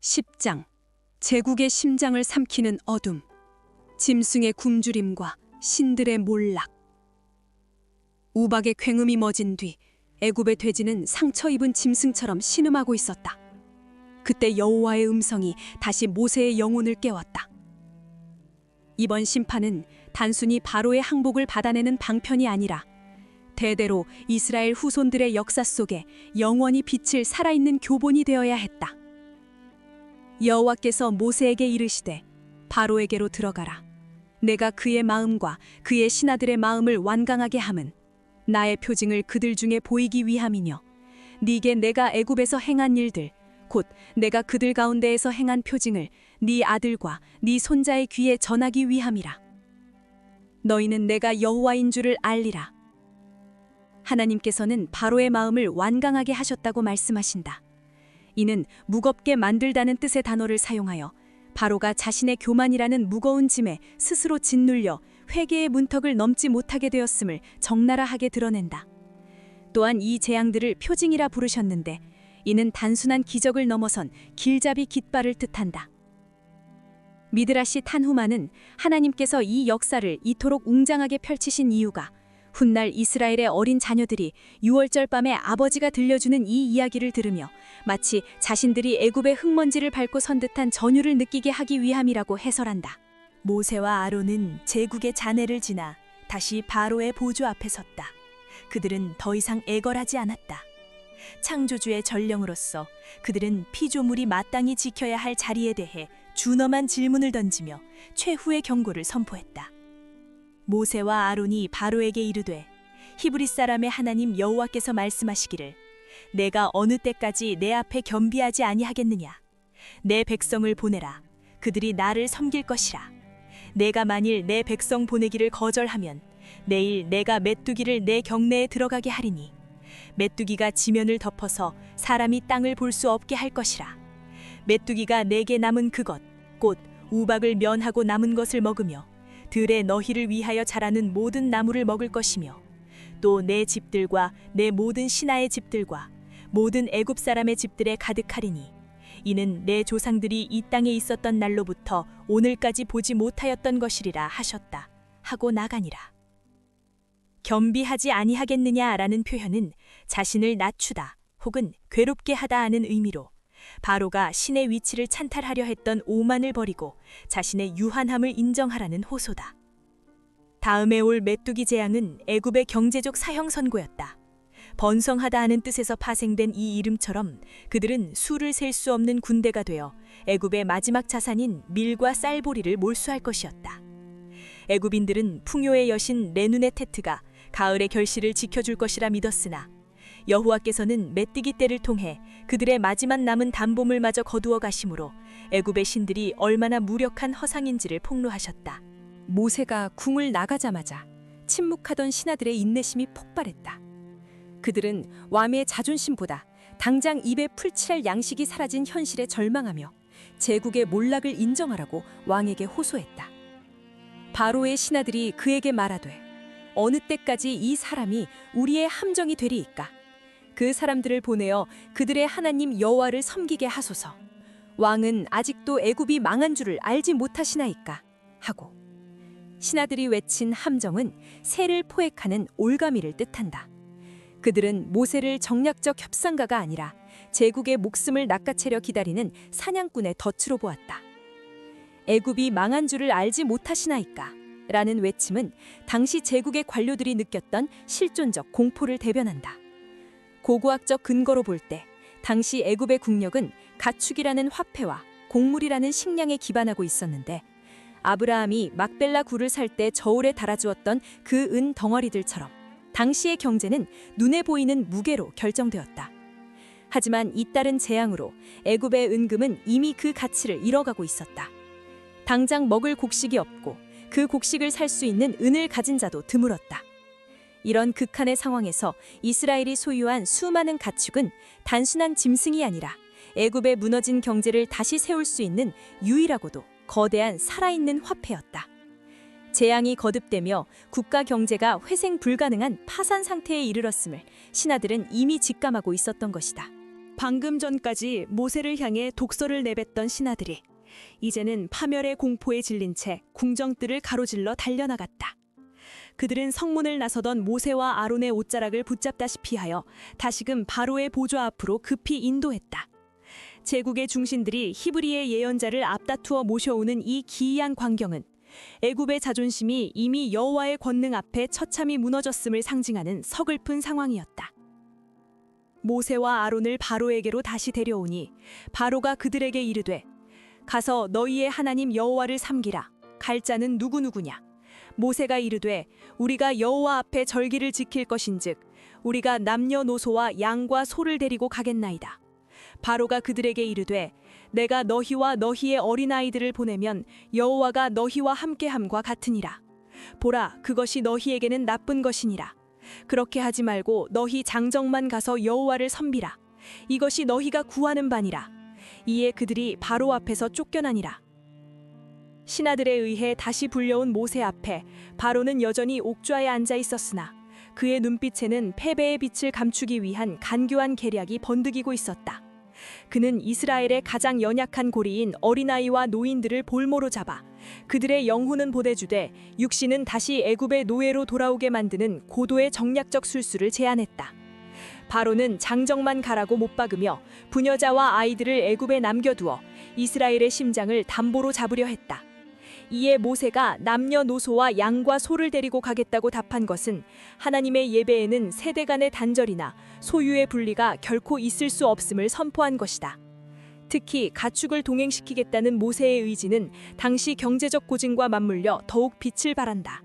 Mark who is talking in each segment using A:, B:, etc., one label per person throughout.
A: 10장 제국의 심장을 삼키는 어둠, 짐승의 굶주림과 신들의 몰락. 우박의 굉음이 멎은 뒤 애굽의 돼지는 상처 입은 짐승처럼 신음하고 있었다. 그때 여호와의 음성이 다시 모세의 영혼을 깨웠다. 이번 심판은 단순히 바로의 항복을 받아내는 방편이 아니라 대대로 이스라엘 후손들의 역사 속에 영원히 비칠 살아있는 교본이 되어야 했다. 여호와께서 모세에게 이르시되 바로에게로 들어가라. 내가 그의 마음과 그의 신하들의 마음을 완강하게 함은 나의 표징을 그들 중에 보이기 위함이며 네게 내가 애굽에서 행한 일들 곧 내가 그들 가운데에서 행한 표징을 네 아들과 네 손자의 귀에 전하기 위함이라. 너희는 내가 여호와인 줄을 알리라. 하나님께서는 바로의 마음을 완강하게 하셨다고 말씀하신다. 이는 무겁게 만들다는 뜻의 단어를 사용하여 바로가 자신의 교만이라는 무거운 짐에 스스로 짓눌려 회개의 문턱을 넘지 못하게 되었음을 적나라하게 드러낸다. 또한 이 재앙들을 표징이라 부르셨는데 이는 단순한 기적을 넘어선 길잡이 깃발을 뜻한다. 미드라시 탄후마는 하나님께서 이 역사를 이토록 웅장하게 펼치신 이유가 훗날 이스라엘의 어린 자녀들이 유월절 밤에 아버지가 들려주는 이 이야기를 들으며 마치 자신들이 애굽의 흙먼지를 밟고 선 듯한 전율을 느끼게 하기 위함이라고 해설한다.
B: 모세와 아론은 제국의 잔해를 지나 다시 바로의 보좌 앞에 섰다. 그들은 더 이상 애걸하지 않았다. 창조주의 전령으로서 그들은 피조물이 마땅히 지켜야 할 자리에 대해 준엄한 질문을 던지며 최후의 경고를 선포했다. 모세와 아론이 바로에게 이르되 히브리 사람의 하나님 여호와께서 말씀하시기를 내가 어느 때까지 내 앞에 겸비하지 아니하겠느냐. 내 백성을 보내라. 그들이 나를 섬길 것이라. 내가 만일 내 백성 보내기를 거절하면 내일 내가 메뚜기를 내 경내에 들어가게 하리니 메뚜기가 지면을 덮어서 사람이 땅을 볼 수 없게 할 것이라. 메뚜기가 내게 남은 그것 곧 우박을 면하고 남은 것을 먹으며 들에 너희를 위하여 자라는 모든 나무를 먹을 것이며 또 내 집들과 내 모든 신하의 집들과 모든 애굽 사람의 집들에 가득하리니 이는 내 조상들이 이 땅에 있었던 날로부터 오늘까지 보지 못하였던 것이리라 하셨다 하고 나가니라. 겸비하지 아니하겠느냐라는 표현은 자신을 낮추다 혹은 괴롭게 하다 하는 의미로 바로가 신의 위치를 찬탈하려 했던 오만을 버리고 자신의 유한함을 인정하라는 호소다. 다음에 올 메뚜기 재앙은 애굽의 경제적 사형 선고였다. 번성하다 하는 뜻에서 파생된 이 이름처럼 그들은 수를 셀 수 없는 군대가 되어 애굽의 마지막 자산인 밀과 쌀보리를 몰수할 것이었다. 애굽인들은 풍요의 여신 레누네테트가 가을의 결실을 지켜줄 것이라 믿었으나 여호와께서는 메뚜기 떼를 통해 그들의 마지막 남은 담보물마저 거두어 가심으로 애굽의 신들이 얼마나 무력한 허상인지를 폭로하셨다.
A: 모세가 궁을 나가자마자 침묵하던 신하들의 인내심이 폭발했다. 그들은 왕의 자존심보다 당장 입에 풀칠할 양식이 사라진 현실에 절망하며 제국의 몰락을 인정하라고 왕에게 호소했다. 바로의 신하들이 그에게 말하되 어느 때까지 이 사람이 우리의 함정이 되리이까? 그 사람들을 보내어 그들의 하나님 여호와를 섬기게 하소서. 왕은 아직도 애굽이 망한 줄을 알지 못하시나이까? 하고 신하들이 외친 함정은 새를 포획하는 올가미를 뜻한다. 그들은 모세를 정략적 협상가가 아니라 제국의 목숨을 낚아채려 기다리는 사냥꾼의 덫으로 보았다. 애굽이 망한 줄을 알지 못하시나이까? 라는 외침은 당시 제국의 관료들이 느꼈던 실존적 공포를 대변한다. 고고학적 근거로 볼 때 당시 애굽의 국력은 가축이라는 화폐와 곡물이라는 식량에 기반하고 있었는데 아브라함이 막벨라 굴을 살 때 저울에 달아주었던 그 은 덩어리들처럼 당시의 경제는 눈에 보이는 무게로 결정되었다. 하지만 잇따른 재앙으로 애굽의 은금은 이미 그 가치를 잃어가고 있었다. 당장 먹을 곡식이 없고 그 곡식을 살 수 있는 은을 가진 자도 드물었다. 이런 극한의 상황에서 이스라엘이 소유한 수많은 가축은 단순한 짐승이 아니라 애굽의 무너진 경제를 다시 세울 수 있는 유일하고도 거대한 살아있는 화폐였다. 재앙이 거듭되며 국가 경제가 회생 불가능한 파산 상태에 이르렀음을 신하들은 이미 직감하고 있었던 것이다.
B: 방금 전까지 모세를 향해 독서를 내뱉던 신하들이 이제는 파멸의 공포에 질린 채 궁정뜰을 가로질러 달려나갔다. 그들은 성문을 나서던 모세와 아론의 옷자락을 붙잡다시피 하여 다시금 바로의 보좌 앞으로 급히 인도했다. 제국의 중신들이 히브리의 예언자를 앞다투어 모셔오는 이 기이한 광경은 애굽의 자존심이 이미 여호와의 권능 앞에 처참히 무너졌음을 상징하는 서글픈 상황이었다. 모세와 아론을 바로에게로 다시 데려오니 바로가 그들에게 이르되 가서 너희의 하나님 여호와를 섬기라. 갈 자는 누구누구냐? 모세가 이르되 우리가 여호와 앞에 절기를 지킬 것인즉 우리가 남녀노소와 양과 소를 데리고 가겠나이다. 바로가 그들에게 이르되 내가 너희와 너희의 어린아이들을 보내면 여호와가 너희와 함께함과 같으니라. 보라, 그것이 너희에게는 나쁜 것이니라. 그렇게 하지 말고 너희 장정만 가서 여호와를 섬비라. 이것이 너희가 구하는 바니라. 이에 그들이 바로 앞에서 쫓겨나니라. 신하들에 의해 다시 불려온 모세 앞에 바로는 여전히 옥좌에 앉아 있었으나 그의 눈빛에는 패배의 빛을 감추기 위한 간교한 계략이 번득이고 있었다. 그는 이스라엘의 가장 연약한 고리인 어린아이와 노인들을 볼모로 잡아 그들의 영혼은 보내주되 육신은 다시 애굽의 노예로 돌아오게 만드는 고도의 정략적 술수를 제안했다. 바로는 장정만 가라고 못 박으며 부녀자와 아이들을 애굽에 남겨두어 이스라엘의 심장을 담보로 잡으려 했다. 이에 모세가 남녀노소와 양과 소를 데리고 가겠다고 답한 것은 하나님의 예배에는 세대 간의 단절이나 소유의 분리가 결코 있을 수 없음을 선포한 것이다. 특히 가축을 동행시키겠다는 모세의 의지는 당시 경제적 고증과 맞물려 더욱 빛을 발한다.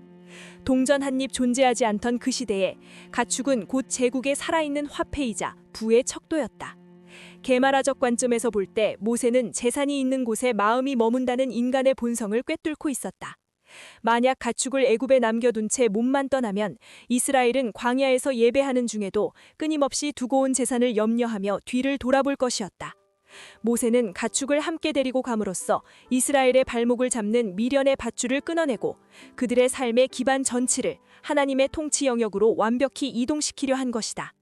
B: 동전 한 입 존재하지 않던 그 시대에 가축은 곧 제국의 살아있는 화폐이자 부의 척도였다. 개마라적 관점에서 볼 때 모세는 재산이 있는 곳에 마음이 머문다는 인간의 본성을 꿰뚫고 있었다. 만약 가축을 애굽에 남겨둔 채 몸만 떠나면 이스라엘은 광야에서 예배하는 중에도 끊임없이 두고 온 재산을 염려하며 뒤를 돌아볼 것이었다. 모세는 가축을 함께 데리고 감으로써 이스라엘의 발목을 잡는 미련의 밧줄을 끊어내고 그들의 삶의 기반 전체를 하나님의 통치 영역으로 완벽히 이동시키려 한 것이다.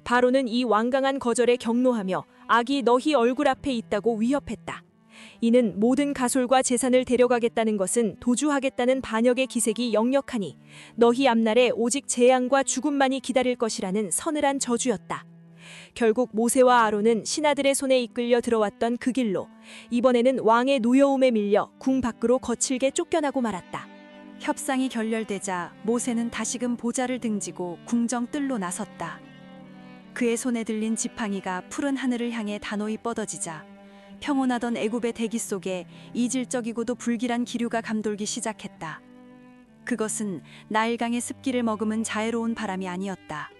B: 바로는 이 완강한 거절에 경노하며 악이 너희 얼굴 앞에 있다고 위협했다. 이는 모든 가솔과 재산을 데려가겠다는 것은 도주하겠다는 반역의 기색이 역력하니 너희 앞날에 오직 재앙과 죽음만이 기다릴 것이라는 서늘한 저주였다. 결국 모세와 아론은 신하들의 손에 이끌려 들어왔던 그 길로 이번에는 왕의 노여움에 밀려 궁 밖으로 거칠게 쫓겨나고 말았다. 협상이 결렬되자 모세는 다시금 보좌를 등지고 궁정 뜰로 나섰다. 그의 손에 들린 지팡이가 푸른 하늘을 향해 단호히 뻗어지자 평온하던 애굽의 대기 속에 이질적이고도 불길한 기류가 감돌기 시작했다. 그것은 나일강의 습기를 머금은 자애로운 바람이 아니었다.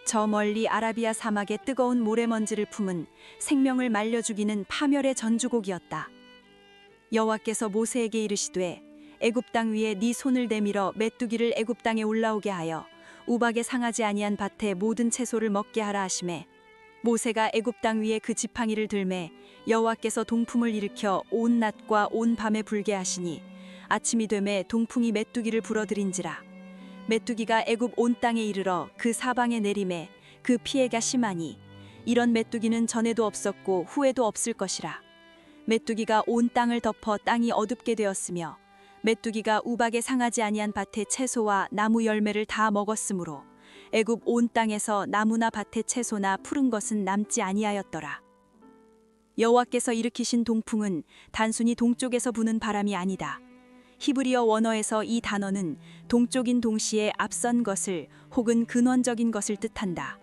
B: 저 멀리 아라비아 사막의 뜨거운 모래먼지를 품은 생명을 말려 죽이는 파멸의 전주곡이었다. 여호와께서 모세에게 이르시되 애굽 땅 위에 네 손을 내밀어 메뚜기를 애굽 땅에 올라오게 하여 우박에 상하지 아니한 밭에 모든 채소를 먹게 하라 하시매 모세가 애굽 땅 위에 그 지팡이를 들매 여호와께서 동품을 일으켜 온 낮과 온 밤에 불게 하시니 아침이 되매 동풍이 메뚜기를 불어들인지라 메뚜기가 애굽 온 땅에 이르러 그 사방에 내림에 그 피해가 심하니 이런 메뚜기는 전에도 없었고 후에도 없을 것이라. 메뚜기가 온 땅을 덮어 땅이 어둡게 되었으며 메뚜기가 우박에 상하지 아니한 밭의 채소와 나무 열매를 다 먹었으므로 애굽 온 땅에서 나무나 밭의 채소나 푸른 것은 남지 아니하였더라. 여호와께서 일으키신 동풍은 단순히 동쪽에서 부는 바람이 아니다. 히브리어 원어에서 이 단어는 동쪽인 동시에 앞선 것을 혹은 근원적인 것을 뜻한다.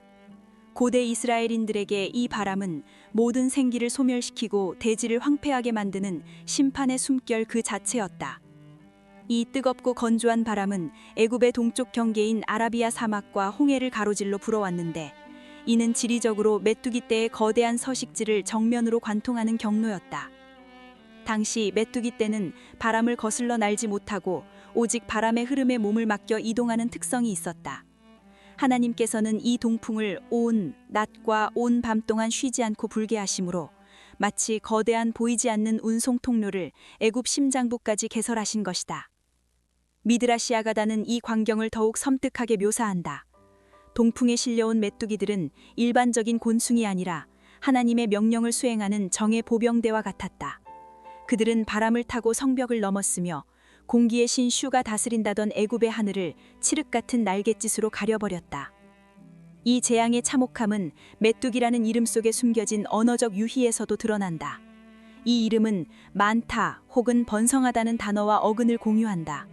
B: 고대 이스라엘인들에게 이 바람은 모든 생기를 소멸시키고 대지를 황폐하게 만드는 심판의 숨결 그 자체였다. 이 뜨겁고 건조한 바람은 애굽의 동쪽 경계인 아라비아 사막과 홍해를 가로질러 불어왔는데 이는 지리적으로 메뚜기 떼의 거대한 서식지를 정면으로 관통하는 경로였다. 당시 메뚜기 떼는 바람을 거슬러 날지 못하고 오직 바람의 흐름에 몸을 맡겨 이동하는 특성이 있었다. 하나님께서는 이 동풍을 온 낮과 온 밤 동안 쉬지 않고 불게 하심으로 마치 거대한 보이지 않는 운송 통로를 애굽 심장부까지 개설하신 것이다. 미드라시 아가다는 이 광경을 더욱 섬뜩하게 묘사한다. 동풍에 실려온 메뚜기들은 일반적인 곤충이 아니라 하나님의 명령을 수행하는 정예 보병대와 같았다. 그들은 바람을 타고 성벽을 넘었으며 공기의 신 슈가 다스린다던 애굽의 하늘을 칠흑 같은 날갯짓으로 가려버렸다. 이 재앙의 참혹함은 메뚜기라는 이름 속에 숨겨진 언어적 유희에서도 드러난다. 이 이름은 많다 혹은 번성하다는 단어와 어근을 공유한다.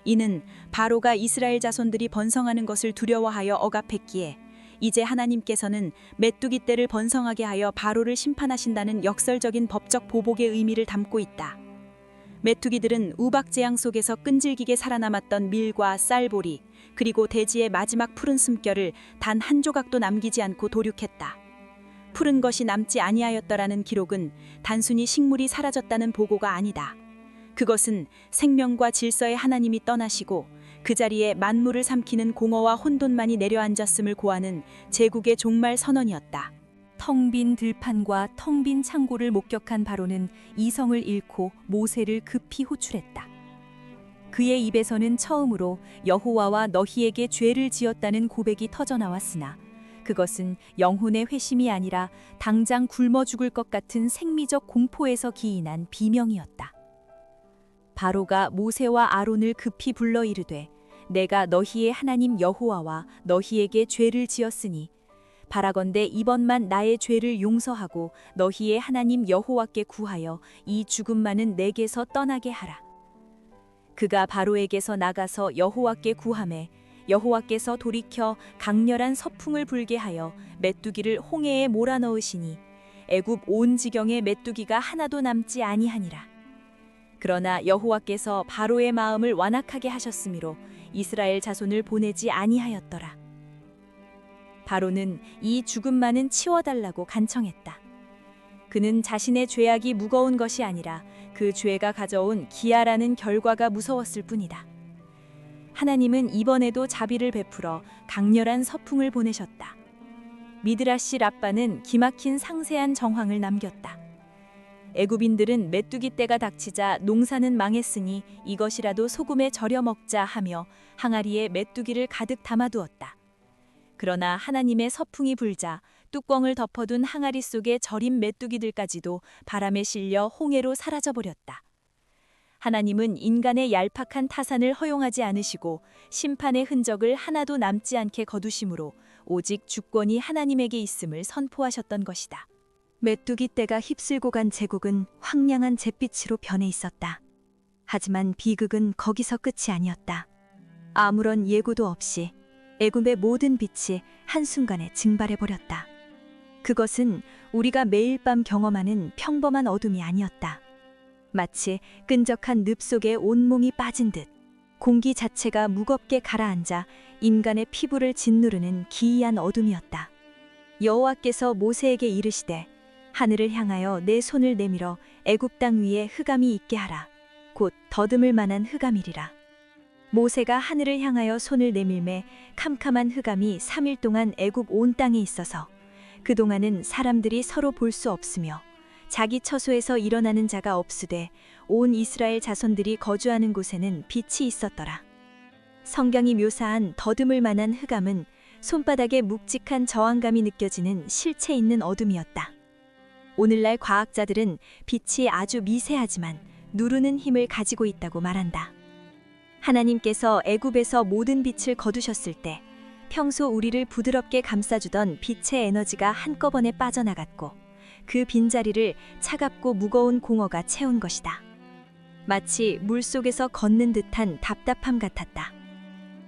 B: 이는 바로가 이스라엘 자손들이 번성하는 것을 두려워하여 억압했기에 이제 하나님께서는 메뚜기 떼를 번성하게 하여 바로를 심판하신다는 역설적인 법적 보복의 의미를 담고 있다. 메뚜기들은 우박재앙 속에서 끈질기게 살아남았던 밀과 쌀보리 그리고 대지의 마지막 푸른 숨결을 단 한 조각도 남기지 않고 도륙했다. 푸른 것이 남지 아니하였더라는 기록은 단순히 식물이 사라졌다는 보고가 아니다. 그것은 생명과 질서의 하나님이 떠나시고 그 자리에 만물을 삼키는 공허와 혼돈만이 내려앉았음을 고하는 제국의 종말 선언이었다.
A: 텅 빈 들판과 텅 빈 창고를 목격한 바로는 이성을 잃고 모세를 급히 호출했다. 그의 입에서는 처음으로 여호와와 너희에게 죄를 지었다는 고백이 터져나왔으나 그것은 영혼의 회심이 아니라 당장 굶어 죽을 것 같은 생미적 공포에서 기인한 비명이었다. 바로가 모세와 아론을 급히 불러 이르되 내가 너희의 하나님 여호와와 너희에게 죄를 지었으니 바라건대 이번만 나의 죄를 용서하고 너희의 하나님 여호와께 구하여 이 죽음만은 내게서 떠나게 하라. 그가 바로에게서 나가서 여호와께 구하매 여호와께서 돌이켜 강렬한 서풍을 불게 하여 메뚜기를 홍해에 몰아넣으시니 애굽 온 지경에 메뚜기가 하나도 남지 아니하니라. 그러나 여호와께서 바로의 마음을 완악하게 하셨으므로 이스라엘 자손을 보내지 아니하였더라. 바로는 이 죽음만은 치워달라고 간청했다. 그는 자신의 죄악이 무거운 것이 아니라 그 죄가 가져온 기아라는 결과가 무서웠을 뿐이다. 하나님은 이번에도 자비를 베풀어 강렬한 서풍을 보내셨다. 미드라시 랍바는 기막힌 상세한 정황을 남겼다. 애굽인들은 메뚜기 떼가 닥치자 농사는 망했으니 이것이라도 소금에 절여 먹자 하며 항아리에 메뚜기를 가득 담아두었다. 그러나 하나님의 서풍이 불자 뚜껑을 덮어둔 항아리 속의 절인 메뚜기들까지도 바람에 실려 홍해로 사라져버렸다. 하나님은 인간의 얄팍한 타산을 허용하지 않으시고 심판의 흔적을 하나도 남지 않게 거두심으로 오직 주권이 하나님에게 있음을 선포하셨던 것이다.
B: 메뚜기 떼가 휩쓸고 간 제국은 황량한 잿빛으로 변해 있었다. 하지만 비극은 거기서 끝이 아니었다. 아무런 예고도 없이 애굽의 모든 빛이 한순간에 증발해버렸다. 그것은 우리가 매일 밤 경험하는 평범한 어둠이 아니었다. 마치 끈적한 늪 속에 온몸이 빠진 듯 공기 자체가 무겁게 가라앉아 인간의 피부를 짓누르는 기이한 어둠이었다. 여호와께서 모세에게 이르시되 하늘을 향하여 내 손을 내밀어 애굽 땅 위에 흑암이 있게 하라. 곧 더듬을 만한 흑암이리라. 모세가 하늘을 향하여 손을 내밀매 캄캄한 흑암이 3일 동안 애굽 온 땅에 있어서 그동안은 사람들이 서로 볼 수 없으며 자기 처소에서 일어나는 자가 없으되 온 이스라엘 자손들이 거주하는 곳에는 빛이 있었더라. 성경이 묘사한 더듬을 만한 흑암은 손바닥에 묵직한 저항감이 느껴지는 실체 있는 어둠이었다. 오늘날 과학자들은 빛이 아주 미세하지만 누르는 힘을 가지고 있다고 말한다. 하나님께서 애굽에서 모든 빛을 거두셨을 때 평소 우리를 부드럽게 감싸주던 빛의 에너지가 한꺼번에 빠져나갔고 그 빈자리를 차갑고 무거운 공허가 채운 것이다. 마치 물속에서 걷는 듯한 답답함 같았다.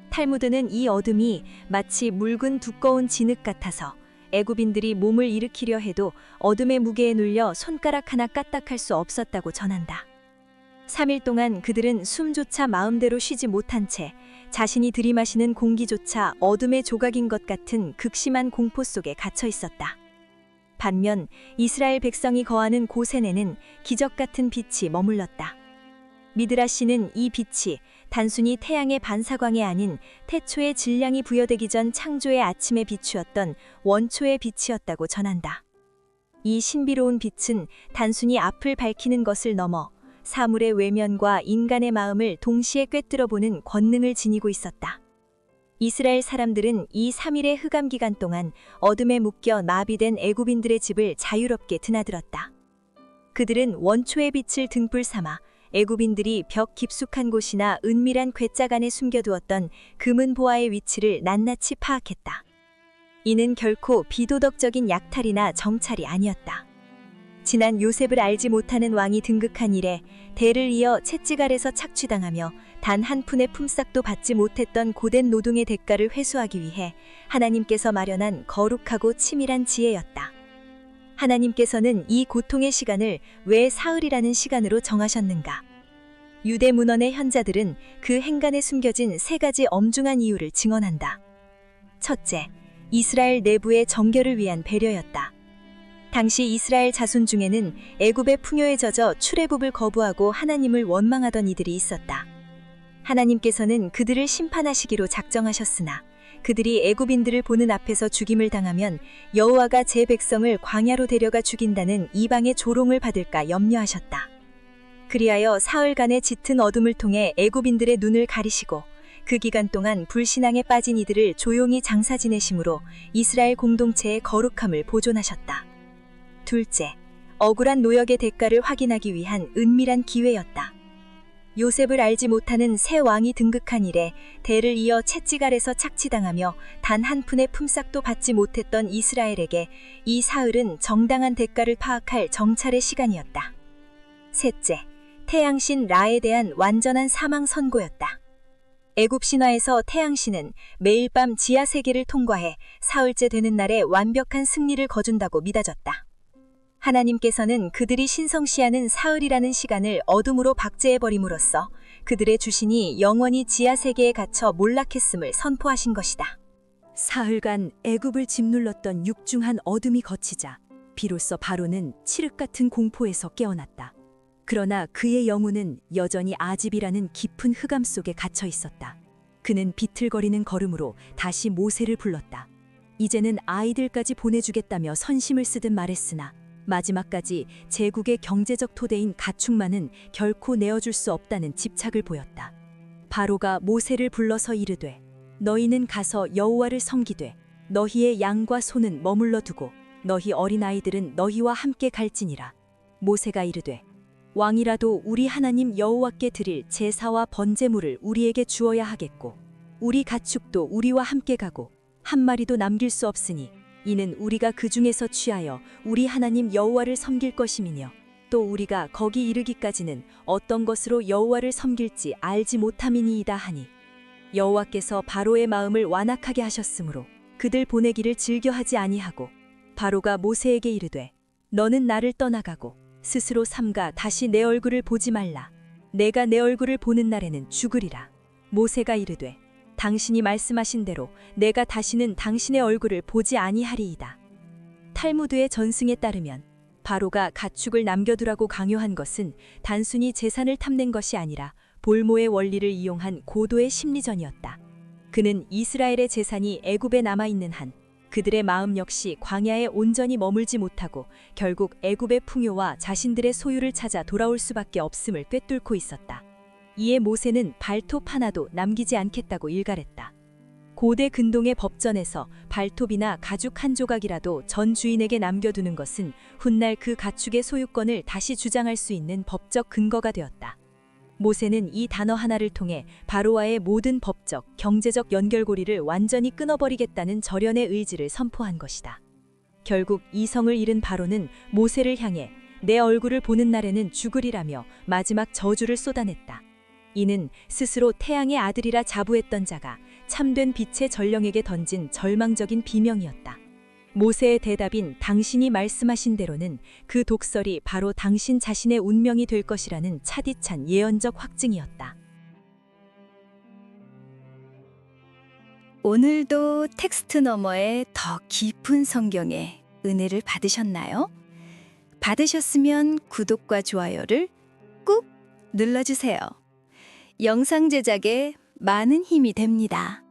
B: 탈무드는 이 어둠이 마치 묽은 두꺼운 진흙 같아서 애굽인들이 몸을 일으키려 해도 어둠의 무게에 눌려 손가락 하나 까딱할 수 없었다고 전한다. 3일 동안 그들은 숨조차 마음대로 쉬지 못한 채 자신이 들이마시는 공기조차 어둠의 조각인 것 같은 극심한 공포 속에 갇혀 있었다. 반면 이스라엘 백성이 거하는 고센에는 기적 같은 빛이 머물렀다. 미드라시는 이 빛이 단순히 태양의 반사광이 아닌 태초의 질량이 부여되기 전 창조의 아침에 비추었던 원초의 빛이었다고 전한다. 이 신비로운 빛은 단순히 앞을 밝히는 것을 넘어 사물의 외면과 인간의 마음을 동시에 꿰뚫어 보는 권능을 지니고 있었다. 이스라엘 사람들은 이 3일의 흑암 기간 동안 어둠에 묶여 마비된 애굽인들의 집을 자유롭게 드나들었다. 그들은 원초의 빛을 등불 삼아 애굽인들이 벽 깊숙한 곳이나 은밀한 괴짝 안에 숨겨두었던 금은 보화의 위치를 낱낱이 파악했다. 이는 결코 비도덕적인 약탈이나 정찰이 아니었다. 지난 요셉을 알지 못하는 왕이 등극한 이래 대를 이어 채찍알에서 착취당하며 단 한 푼의 품삯도 받지 못했던 고된 노동의 대가를 회수하기 위해 하나님께서 마련한 거룩하고 치밀한 지혜였다. 하나님께서는 이 고통의 시간을 왜 사흘이라는 시간으로 정하셨는가? 유대 문헌의 현자들은 그 행간에 숨겨진 3가지 엄중한 이유를 증언한다. 첫째, 이스라엘 내부의 정결을 위한 배려였다. 당시 이스라엘 자손 중에는 애굽의 풍요에 젖어 출애굽을 거부하고 하나님을 원망하던 이들이 있었다. 하나님께서는 그들을 심판하시기로 작정하셨으나 그들이 애굽인들을 보는 앞에서 죽임을 당하면 여호와가 제 백성을 광야로 데려가 죽인다는 이방의 조롱을 받을까 염려하셨다. 그리하여 사흘간의 짙은 어둠을 통해 애굽인들의 눈을 가리시고 그 기간 동안 불신앙에 빠진 이들을 조용히 장사 지내심으로 이스라엘 공동체의 거룩함을 보존하셨다. 둘째, 억울한 노역의 대가를 확인하기 위한 은밀한 기회였다. 요셉을 알지 못하는 새 왕이 등극한 이래 대를 이어 채찍알에서 착취당하며 단 한 푼의 품삯도 받지 못했던 이스라엘에게 이 사흘은 정당한 대가를 파악할 정찰의 시간이었다. 셋째, 태양신 라에 대한 완전한 사망 선고였다. 애굽 신화에서 태양신은 매일 밤 지하 세계를 통과해 사흘째 되는 날에 완벽한 승리를 거둔다고 믿어졌다. 하나님께서는 그들이 신성시하는 사흘이라는 시간을 어둠으로 박제해버림으로써 그들의 주신이 영원히 지하 세계에 갇혀 몰락했음을 선포하신 것이다.
A: 사흘간 애굽을 짓눌렀던 육중한 어둠이 걷히자 비로소 바로는 칠흑 같은 공포에서 깨어났다. 그러나 그의 영혼은 여전히 아집이라는 깊은 흑암 속에 갇혀 있었다. 그는 비틀거리는 걸음으로 다시 모세를 불렀다. 이제는 아이들까지 보내주겠다며 선심을 쓰듯 말했으나 마지막까지 제국의 경제적 토대인 가축만은 결코 내어줄 수 없다는 집착을 보였다. 바로가 모세를 불러서 이르되 너희는 가서 여호와를 섬기되 너희의 양과 소는 머물러 두고 너희 어린아이들은 너희와 함께 갈지니라. 모세가 이르되 왕이라도 우리 하나님 여호와께 드릴 제사와 번제물을 우리에게 주어야 하겠고 우리 가축도 우리와 함께 가고 한 마리도 남길 수 없으니 이는 우리가 그 중에서 취하여 우리 하나님 여호와를 섬길 것임이며 또 우리가 거기 이르기까지는 어떤 것으로 여호와를 섬길지 알지 못함이니이다 하니 여호와께서 바로의 마음을 완악하게 하셨으므로 그들 보내기를 즐겨하지 아니하고 바로가 모세에게 이르되 너는 나를 떠나가고 스스로 삼가 다시 내 얼굴을 보지 말라. 내가 내 얼굴을 보는 날에는 죽으리라. 모세가 이르되 당신이 말씀하신 대로 내가 다시는 당신의 얼굴을 보지 아니하리이다. 탈무드의 전승에 따르면 바로가 가축을 남겨두라고 강요한 것은 단순히 재산을 탐낸 것이 아니라 볼모의 원리를 이용한 고도의 심리전이었다. 그는 이스라엘의 재산이 애굽에 남아있는 한 그들의 마음 역시 광야에 온전히 머물지 못하고 결국 애굽의 풍요와 자신들의 소유를 찾아 돌아올 수밖에 없음을 꿰뚫고 있었다. 이에 모세는 발톱 하나도 남기지 않겠다고 일갈했다. 고대 근동의 법전에서 발톱이나 가죽 한 조각이라도 전 주인에게 남겨두는 것은 훗날 그 가축의 소유권을 다시 주장할 수 있는 법적 근거가 되었다. 모세는 이 단어 하나를 통해 바로와의 모든 법적, 경제적 연결고리를 완전히 끊어버리겠다는 절연의 의지를 선포한 것이다. 결국 이성을 잃은 바로는 모세를 향해 내 얼굴을 보는 날에는 죽으리라며 마지막 저주를 쏟아냈다. 이는 스스로 태양의 아들이라 자부했던 자가 참된 빛의 전령에게 던진 절망적인 비명이었다. 모세의 대답인 당신이 말씀하신 대로는 그 독설이 바로 당신 자신의 운명이 될 것이라는 차디찬 예언적 확증이었다.
C: 오늘도 텍스트 너머의 더 깊은 성경의 은혜를 받으셨나요? 받으셨으면 구독과 좋아요를 꾹 눌러주세요. 영상 제작에 많은 힘이 됩니다.